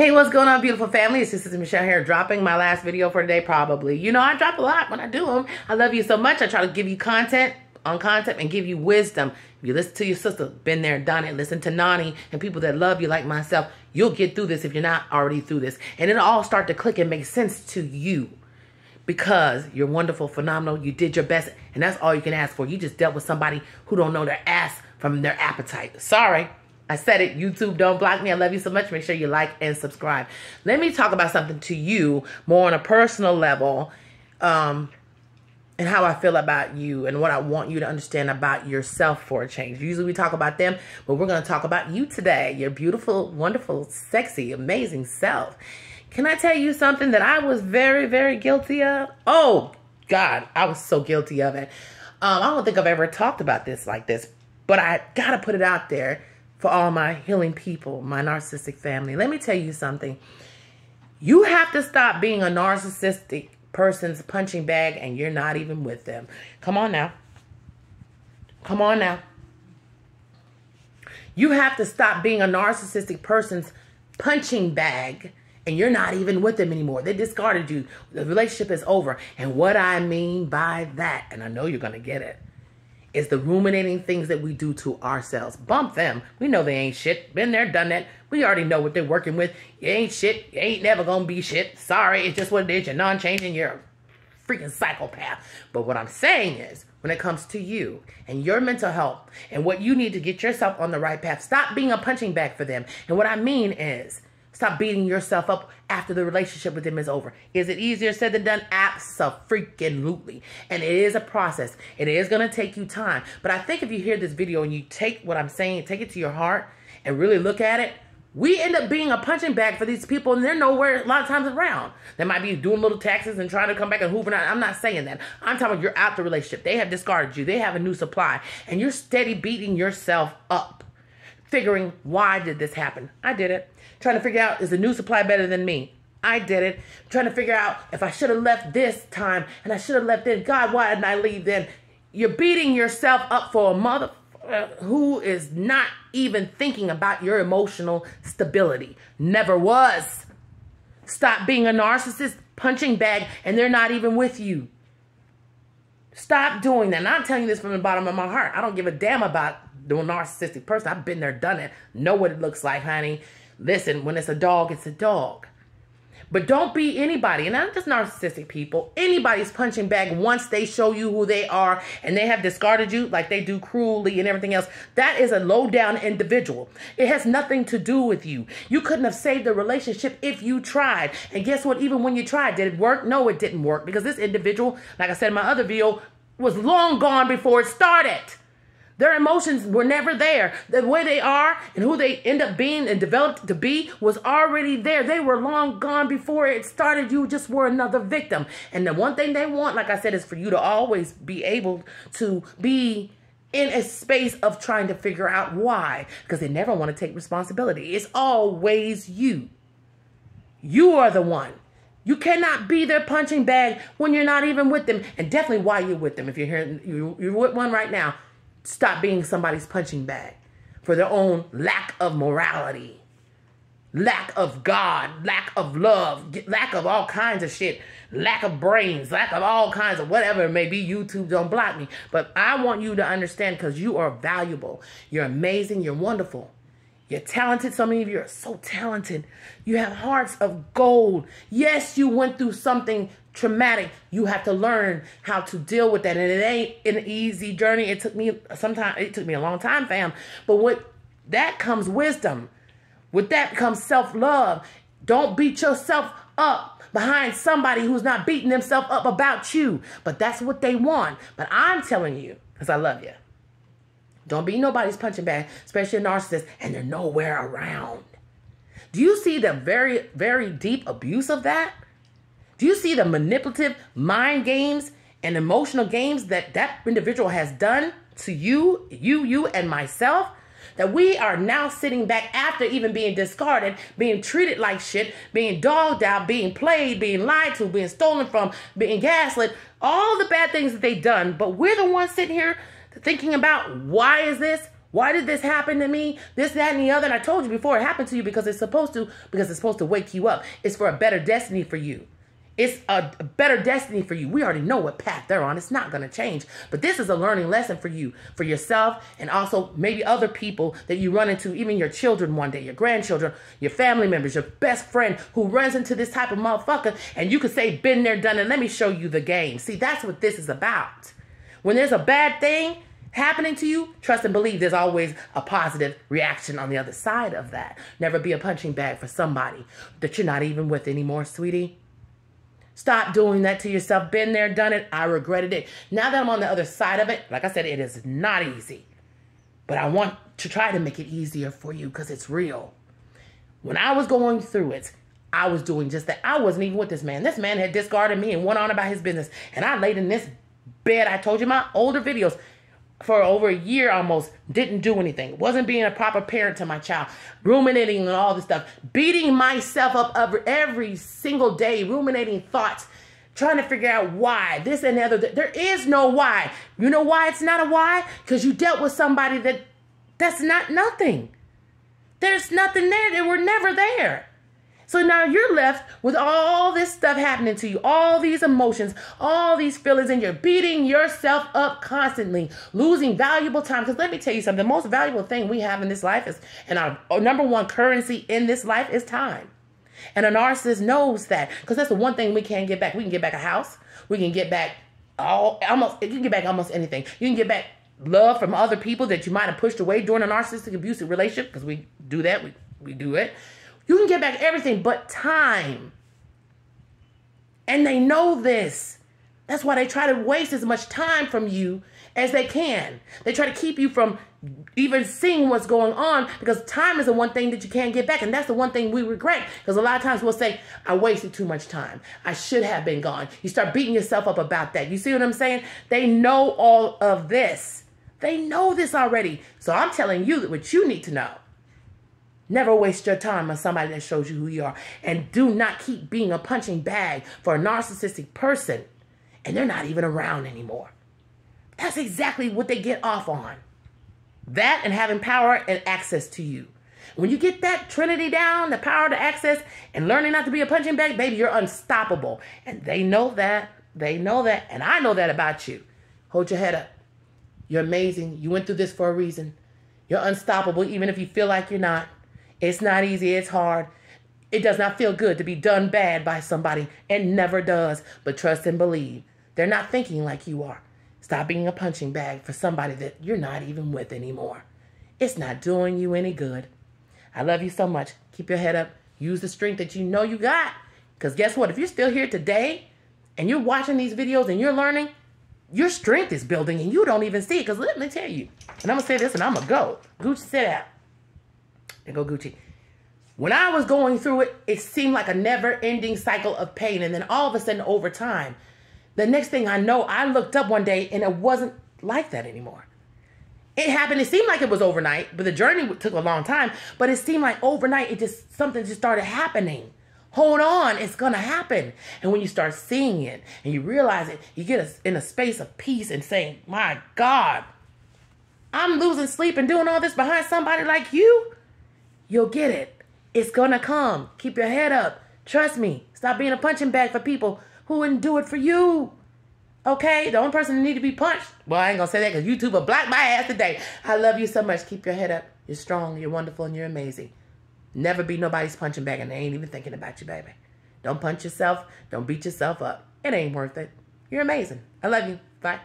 Hey, what's going on, beautiful family? It's Sister Michelle here, dropping my last video for today, probably. You know, I drop a lot when I do them. I love you so much. I try to give you content on content and give you wisdom. If you listen to your sister, been there, done it, listen to Nani and people that love you like myself, you'll get through this if you're not already through this. And it'll all start to click and make sense to you because you're wonderful, phenomenal, you did your best, and that's all you can ask for. You just dealt with somebody who don't know their ass from their appetite. Sorry. I said it. YouTube, don't block me. I love you so much. Make sure you like and subscribe. Let me talk about something to you more on a personal level and how I feel about you and what I want you to understand about yourself for a change. Usually we talk about them, but we're going to talk about you today. Your beautiful, wonderful, sexy, amazing self. Can I tell you something that I was very, very guilty of? Oh, God, I was so guilty of it. I don't think I've ever talked about this like this, but I got to put it out there. For all my healing people, my narcissistic family. Let me tell you something. You have to stop being a narcissistic person's punching bag and you're not even with them. Come on now. Come on now. You have to stop being a narcissistic person's punching bag and you're not even with them anymore. They discarded you. The relationship is over. And what I mean by that, and I know you're going to get it, is the ruminating things that we do to ourselves. Bump them. We know they ain't shit. Been there, done that. We already know what they're working with. You ain't shit. You ain't never gonna be shit. Sorry, it's just what it is. You're non-changing. You're a freaking psychopath. But what I'm saying is, when it comes to you and your mental health and what you need to get yourself on the right path, stop being a punching bag for them. And what I mean is, stop beating yourself up after the relationship with them is over. Is it easier said than done? Abso-freaking-lutely. And it is a process. It is going to take you time. But I think if you hear this video and you take what I'm saying, take it to your heart and really look at it, we end up being a punching bag for these people and they're nowhere a lot of times around. They might be doing little taxes and trying to come back and hoovering out. I'm not saying that. I'm talking about you're out the relationship. They have discarded you. They have a new supply. And you're steady beating yourself up. Figuring, why did this happen? I did it. Trying to figure out, is the new supply better than me? I did it. Trying to figure out if I should have left this time and I should have left then. God, why didn't I leave then? You're beating yourself up for a mother who is not even thinking about your emotional stability. Never was. Stop being a narcissist punching bag and they're not even with you. Stop doing that. And I'm telling you this from the bottom of my heart. I don't give a damn about the narcissistic person. I've been there, done it. Know what it looks like, honey. Listen, when it's a dog, it's a dog. But don't be anybody, and not just narcissistic people, anybody's punching bag once they show you who they are and they have discarded you like they do cruelly and everything else. That is a low-down individual. It has nothing to do with you. You couldn't have saved the relationship if you tried. And guess what? Even when you tried, did it work? No, it didn't work because this individual, like I said in my other video, was long gone before it started. Their emotions were never there. The way they are and who they end up being and developed to be was already there. They were long gone before it started. You just were another victim. And the one thing they want, like I said, is for you to always be able to be in a space of trying to figure out why. Because they never want to take responsibility. It's always you. You are the one. You cannot be their punching bag when you're not even with them. And definitely why you're with them. If you're here, you're with one right now. Stop being somebody's punching bag for their own lack of morality, lack of God, lack of love, lack of all kinds of shit, lack of brains, lack of all kinds of whatever it may be. YouTube, don't block me. But I want you to understand because you are valuable. You're amazing. You're wonderful. You're talented. So many of you are so talented. You have hearts of gold. Yes, you went through something traumatic. You have to learn how to deal with that. And it ain't an easy journey. It took me a long time, fam. But with that comes wisdom. With that comes self-love. Don't beat yourself up behind somebody who's not beating themselves up about you. But that's what they want. But I'm telling you, because I love you, don't be nobody's punching bag, especially a narcissist, and they're nowhere around. Do you see the very, very deep abuse of that? Do you see the manipulative mind games and emotional games that that individual has done to you, and myself? That we are now sitting back after even being discarded, being treated like shit, being dogged out, being played, being lied to, being stolen from, being gaslit, all the bad things that they've done. But we're the ones sitting here thinking about, why is this? Why did this happen to me? This, that, and the other. And I told you before, it happened to you because it's supposed to wake you up. It's for a better destiny for you. It's a better destiny for you. We already know what path they're on. It's not going to change. But this is a learning lesson for you, for yourself, and also maybe other people that you run into, even your children one day, your grandchildren, your family members, your best friend who runs into this type of motherfucker. And you could say, been there, done it. Let me show you the game. See, that's what this is about. When there's a bad thing happening to you, trust and believe there's always a positive reaction on the other side of that. Never be a punching bag for somebody that you're not even with anymore, sweetie. Stop doing that to yourself. Been there, done it. I regretted it. Now that I'm on the other side of it, like I said, it is not easy. But I want to try to make it easier for you because it's real. When I was going through it, I was doing just that. I wasn't even with this man. This man had discarded me and went on about his business. And I laid in this bed, I told you my older videos, for over a year almost, didn't do anything. Wasn't being a proper parent to my child. Ruminating and all this stuff. Beating myself up every single day. Ruminating thoughts. Trying to figure out why. This and the other. There is no why. You know why it's not a why? Because you dealt with somebody that's not nothing. There's nothing there. They were never there. So now you're left with all this stuff happening to you, all these emotions, all these feelings, and you're beating yourself up constantly, losing valuable time. Because let me tell you something, the most valuable thing we have in this life is, and our number one currency in this life is time. And a narcissist knows that, because that's the one thing we can't get back. We can get back a house. We can get back you can get back almost anything. You can get back love from other people that you might have pushed away during a narcissistic abusive relationship, because we do that. We do it. You can get back everything but time. And they know this. That's why they try to waste as much time from you as they can. They try to keep you from even seeing what's going on, because time is the one thing that you can't get back. And that's the one thing we regret, because a lot of times we'll say, I wasted too much time. I should have been gone. You start beating yourself up about that. You see what I'm saying? They know all of this. They know this already. So I'm telling you what you need to know. Never waste your time on somebody that shows you who you are. And do not keep being a punching bag for a narcissistic person. And they're not even around anymore. That's exactly what they get off on. That and having power and access to you. When you get that trinity down, the power to access and learning not to be a punching bag, baby, you're unstoppable. And they know that. They know that. And I know that about you. Hold your head up. You're amazing. You went through this for a reason. You're unstoppable, even if you feel like you're not. It's not easy. It's hard. It does not feel good to be done bad by somebody. It never does. But trust and believe. They're not thinking like you are. Stop being a punching bag for somebody that you're not even with anymore. It's not doing you any good. I love you so much. Keep your head up. Use the strength that you know you got. Because guess what? If you're still here today and you're watching these videos and you're learning, your strength is building and you don't even see it. Because let me tell you, and I'm going to say this and I'm going to go. Gucci, sit out. And go Gucci. When I was going through it, it seemed like a never-ending cycle of pain. And then all of a sudden, over time, the next thing I know, I looked up one day and it wasn't like that anymore. It happened. It seemed like it was overnight, but the journey took a long time. But it seemed like overnight, something just started happening. Hold on, it's going to happen. And when you start seeing it and you realize it, you get in a space of peace and saying, my God, I'm losing sleep and doing all this behind somebody like you. You'll get it. It's going to come. Keep your head up. Trust me. Stop being a punching bag for people who wouldn't do it for you. Okay? The only person who need to be punched. Well, I ain't going to say that because YouTube will block my ass today. I love you so much. Keep your head up. You're strong. You're wonderful. And you're amazing. Never be nobody's punching bag and they ain't even thinking about you, baby. Don't punch yourself. Don't beat yourself up. It ain't worth it. You're amazing. I love you. Bye.